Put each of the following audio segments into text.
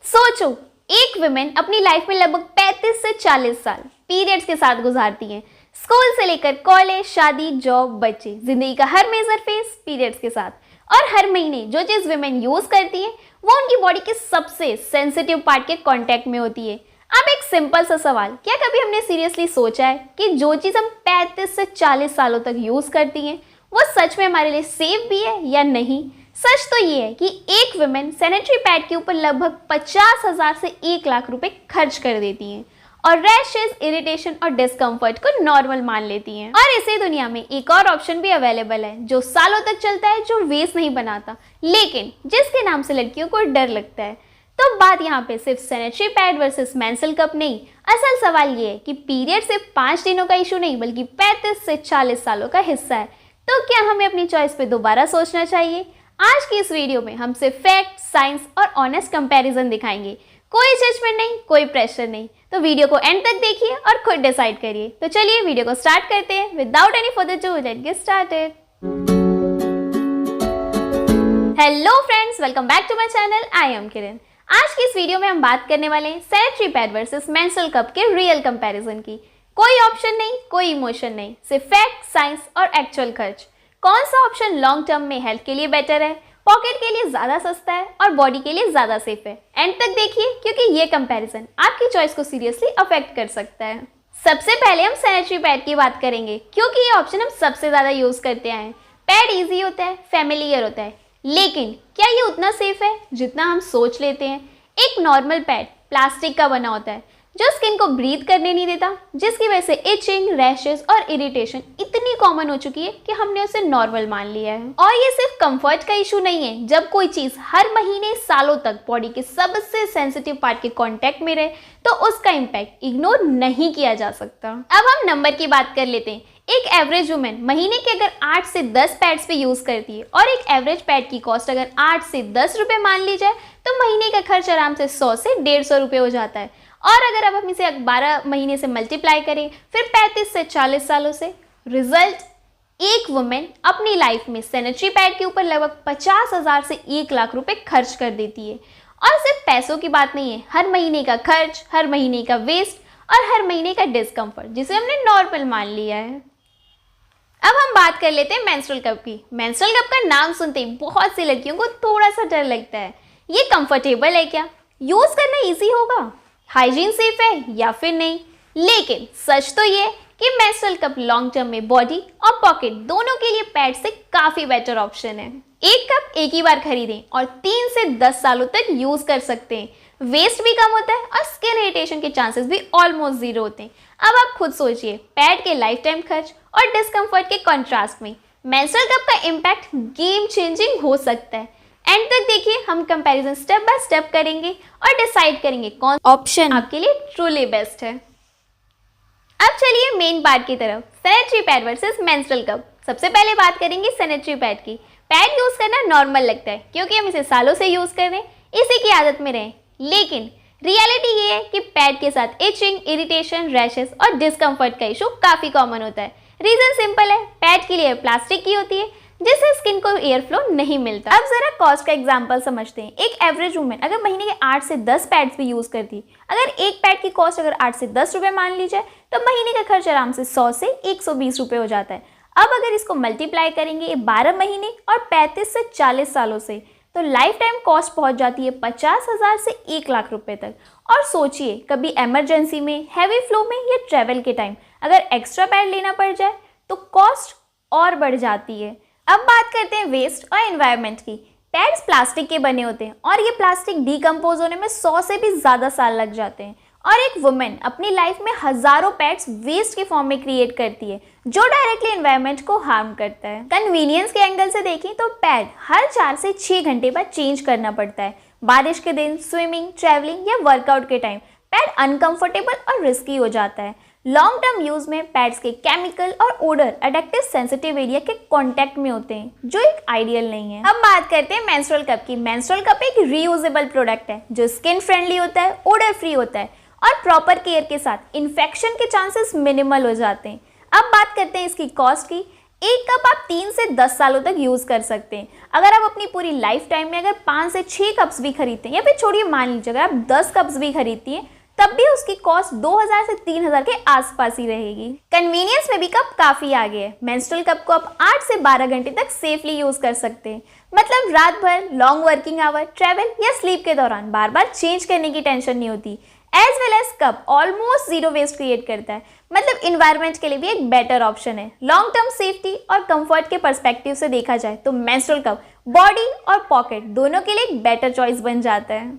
सोचो, एक विमेन अपनी लाइफ में लगभग 35 से 40 साल पीरियड्स के साथ गुजारती हैं। स्कूल से लेकर कॉलेज, शादी, जॉब, बच्चे, जिंदगी का हर मेजर फेस पीरियड्स के साथ। और हर महीने जो चीज विमेन यूज करती है वो उनकी बॉडी के सबसे सेंसिटिव पार्ट के कांटेक्ट में होती है। अब एक सिंपल सा सवाल, क्या कभी हमने सीरियसली सोचा है कि जो चीज हम 35 से 40 सालों तक यूज करती हैं वो सच में हमारे लिए सेफ भी है या नहीं? सच तो ये है कि एक वुमेन सैनिटरी पैड के ऊपर लगभग 50,000 से 1 लाख रुपए खर्च कर देती हैं और रैशेस, इरिटेशन और डिस्कम्फर्ट को नॉर्मल मान लेती हैं। और इसी दुनिया में एक और ऑप्शन भी अवेलेबल है जो सालों तक चलता है, जो वेस्ट नहीं बनाता, लेकिन जिसके नाम से लड़कियों को डर लगता है। तो बात यहाँ पे सिर्फ sanitary pad versus menstrual cup नहीं, असल सवाल ये है कि पीरियड सिर्फ 5 दिनों का इशू नहीं बल्कि 35 से 40 सालों का हिस्सा है। तो क्या हमें अपनी चॉइस पे दोबारा सोचना चाहिए? आज की इस वीडियो में हम सिर्फ फैक्ट, साइंस और ऑनेस्ट कंपैरिजन दिखाएंगे। कोई जजमेंट नहीं, कोई प्रेशर नहीं। तो वीडियो को एंड तक देखिए और खुद डिसाइड करिए। तो चलिए वीडियो को स्टार्ट करते हैं। Without any further ado, let's get started. Hello friends, welcome back to my channel. I am Kiran. आज की इस वीडियो में हम बात करने वाले हैं sanitary pad versus menstrual cup के रियल कंपैरिजन की। कोई ऑप्शन नहीं, कोई इमोशन नहीं, सिर्फ फैक्ट, साइंस और एक्चुअल खर्च। कौन सा ऑप्शन लॉन्ग टर्म में हेल्थ के लिए बेटर है, पॉकेट के लिए ज्यादा सस्ता है और बॉडी के लिए ज्यादा सेफ है? एंड तक देखिए क्योंकि ये कंपैरिजन आपकी चॉइस को सीरियसली अफेक्ट कर सकता है। सबसे पहले हम सैनिटरी पैड की बात करेंगे क्योंकि ये ऑप्शन हम सबसे ज्यादा यूज करते हैं। पैड इजी होता है, फैमिलियर होता है, लेकिन क्या ये उतना सेफ है जितना हम सोच लेते हैं? एक नॉर्मल पैड प्लास्टिक का बना होता है जो स्किन को ब्रीथ करने नहीं देता, जिसकी वजह से इचिंग, रैशेस और इरिटेशन इतनी कॉमन हो चुकी है कि हमने उसे नॉर्मल मान लिया है। और ये सिर्फ कंफर्ट का इशू नहीं है। जब कोई चीज हर महीने, सालों तक बॉडी के सबसे सेंसिटिव पार्ट के कांटेक्ट में रहे तो उसका इम्पैक्ट इग्नोर नहीं किया जा सकता। अब हम नंबर की बात कर लेते हैं। एक एवरेज वुमेन महीने के अगर 8 से 10 पैड्स पे यूज करती है और एक एवरेज पैड की कॉस्ट अगर 8 से 10 रुपए मान ली जाए तो महीने का खर्च आराम से 100 से 150 रुपए हो जाता है। और अगर अब हम इसे 12 महीने से मल्टीप्लाई करें फिर 35 से 40 सालों से, रिजल्ट एक वुमेन अपनी लाइफ में सैनिटरी पैड के ऊपर लगभग 50,000 से 1 लाख रुपए खर्च कर देती है। और सिर्फ पैसों की बात नहीं है, हर महीने का खर्च, हर महीने का वेस्ट और हर महीने का डिस्कम्फर्ट जिसे हमने नॉर्मल मान लिया है। अब हम बात कर लेते हैं मेंस्ट्रुअल कप की। मेंस्ट्रुअल कप का नाम सुनते ही बहुत सी लड़कियों को थोड़ा सा डर लगता है। ये कंफर्टेबल है क्या? यूज करना इजी होगा? हाइजीन सेफ है या फिर नहीं? लेकिन सच तो ये कि मेंस्ट्रुअल कप लॉन्ग टर्म में बॉडी और पॉकेट दोनों के लिए पैड से काफी बेटर ऑप्शन है। एक कप एक ही बार खरीदें और 3 से 10 सालों तक यूज कर सकते हैं। वेस्ट भी कम होता है और स्किन इरिटेशन के चांसेस भी ऑलमोस्ट जीरो होते हैं। अब आप खुद सोचिए, पैड के लाइफ टाइम खर्च और डिस्कम्फर्ट के कॉन्ट्रास्ट में मेंस्ट्रुअल कप का इम्पैक्ट गेम चेंजिंग हो सकता है। एंड तक देखिए, हम कंपैरिजन स्टेप बाय स्टेप करेंगे और डिसाइड करेंगे कौन ऑप्शन आपके लिए ट्रूली बेस्ट है। अब चलिए मेन पार्ट की तरफ, sanitary pad versus menstrual cup. सबसे पहले बात करेंगे सैनिटरी पैड की। पैड यूज करना नॉर्मल लगता है क्योंकि हम इसे सालों से यूज कर रहे हैं, इसी की आदत में रहें। लेकिन रियलिटी ये है कि पैड के साथ इचिंग, इरिटेशन, रैशेस और डिस्कम्फर्ट का इशू काफी कॉमन होता है। रीजन सिंपल है, पैड की लेयर प्लास्टिक की होती है जिससे स्किन को एयर फ्लो नहीं मिलता। अब जरा कॉस्ट का एग्जांपल समझते हैं। एक एवरेज वुमेन अगर महीने के 8 से 10 पैड्स भी यूज करती, अगर एक पैड की कॉस्ट अगर 8 से 10 रुपए मान ली जाए तो महीने का खर्च आराम से 100 से 120 रुपए हो जाता है। अब अगर इसको मल्टीप्लाई करेंगे 12 महीने और 35 से 40 सालों से तो लाइफ टाइम कॉस्ट पहुंच जाती है 50,000 से 1 लाख रुपए तक। और सोचिए, कभी इमरजेंसी में, हैवी फ्लो में या ट्रेवल के टाइम अगर एक्स्ट्रा पैड लेना पड़ जाए तो कॉस्ट और बढ़ जाती है। अब बात करते हैं वेस्ट और एनवायरनमेंट की। पैड्स प्लास्टिक के बने होते हैं और ये प्लास्टिक डिकम्पोज होने में 100 से भी ज़्यादा साल लग जाते हैं। और एक वुमेन अपनी लाइफ में हजारों पैड्स वेस्ट के फॉर्म में क्रिएट करती है जो डायरेक्टली एनवायरनमेंट को हार्म करता है। कन्वीनियंस के एंगल से देखें तो पैड हर 4 से 6 घंटे बाद चेंज करना पड़ता है। बारिश के दिन, स्विमिंग, ट्रैवलिंग या वर्कआउट के टाइम पैड अनकंफर्टेबल और रिस्की हो जाता है। लॉन्ग टर्म यूज में पैड्स के केमिकल और ओडर एडेक्टिव सेंसिटिव एरिया के कांटेक्ट में होते हैं जो एक आइडियल नहीं है। अब बात करते हैं मेंस्ट्रुअल कप की। मेंस्ट्रुअल कप एक रीयूजेबल प्रोडक्ट है जो स्किन फ्रेंडली होता है, ओडर फ्री होता है और प्रॉपर केयर के साथ इन्फेक्शन के चांसेस मिनिमल हो जाते हैं। अब बात करते हैं इसकी कॉस्ट की। एक कप आप 3 से 10 सालों तक यूज कर सकते हैं। अगर आप अपनी पूरी लाइफ टाइम में अगर 5 से 6 कप्स भी खरीदते हैं, या फिर छोड़िए मान लीजिए अगर आप 10 कप्स भी खरीदती हैं, तब भी उसकी कॉस्ट 2000 से 3000 के आसपास ही रहेगी। कन्वीनियंस में भी कप काफी आगे है। मेंस्ट्रुअल कप को आप 8 से 12 घंटे तक सेफली यूज कर सकते हैं। मतलब रात भर, लॉन्ग वर्किंग आवर, ट्रैवल या स्लीप के दौरान बार बार चेंज करने की टेंशन नहीं होती। As well as cup almost zero waste create करता है, मतलब इन्वायरमेंट के लिए भी एक बेटर ऑप्शन है। लॉन्ग टर्म सेफ्टी और कंफर्ट के पर्सपेक्टिव से देखा जाए तो मेंस्ट्रुअल कप बॉडी और पॉकेट दोनों के लिए एक बेटर चॉइस बन जाता है।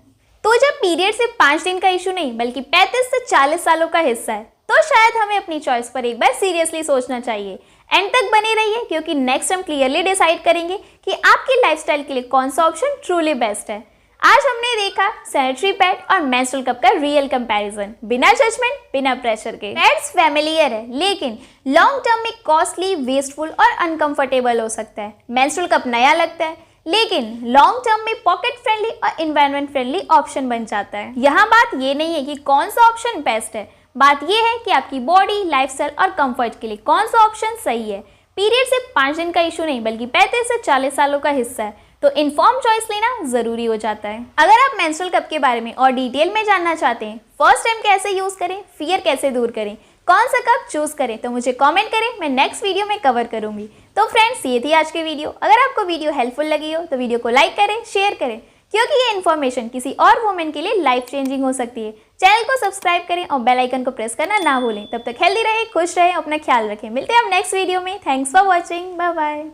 तो जब पीरियड सिर्फ 5 दिन का इशू नहीं बल्कि 35 से 40 सालों का हिस्सा है, तो शायद हमें अपनी चॉइस पर एक बार सीरियसली सोचना चाहिए। एंड तक बने रहिए, क्योंकि नेक्स्ट हम क्लियरली डिसाइड करेंगे कि आपकी लाइफस्टाइल के लिए कौन सा ऑप्शन ट्रूली बेस्ट है। आज हमने देखा सैनिटरी पैड और मेंस्ट्रुअल कप का रियल कंपैरिजन, बिना जजमेंट, बिना प्रेशर के। पैड्स फैमिलियर है, लेकिन लॉन्ग टर्म में कॉस्टली, वेस्टफुल और अनकंफर्टेबल हो सकता है। मेंस्ट्रुअल कप नया लगता है, लेकिन लॉन्ग टर्म में पॉकेट फ्रेंडली और इन्वायरमेंट फ्रेंडली ऑप्शन बन जाता है। यहाँ बात ये नहीं है कि कौन सा ऑप्शन बेस्ट है, बात ये है कि आपकी बॉडी, लाइफस्टाइल और कंफर्ट के लिए कौन सा ऑप्शन सही है। पीरियड सिर्फ 5 दिन का इशू नहीं बल्कि 35 से 40 सालों का हिस्सा है, तो इन्फॉर्म चॉइस लेना जरूरी हो जाता है। अगर आप मेंस्ट्रुअल कप के बारे में और डिटेल में जानना चाहते हैं, फर्स्ट टाइम कैसे यूज करें, फियर कैसे दूर करें, कौन सा कप चूज करें, तो मुझे कमेंट करें, मैं नेक्स्ट वीडियो में कवर करूंगी। तो फ्रेंड्स, ये थी आज की वीडियो। अगर आपको वीडियो हेल्पफुल लगी हो तो वीडियो को लाइक करें, शेयर करें, क्योंकि ये इन्फॉर्मेशन किसी और वुमेन के लिए लाइफ चेंजिंग हो सकती है। चैनल को सब्सक्राइब करें और बेल आइकन को प्रेस करना ना भूलें। तब तक हेल्दी रहें, खुश रहें, अपना ख्याल रखें। मिलते हैं हम नेक्स्ट वीडियो में। Thanks for watching, bye bye.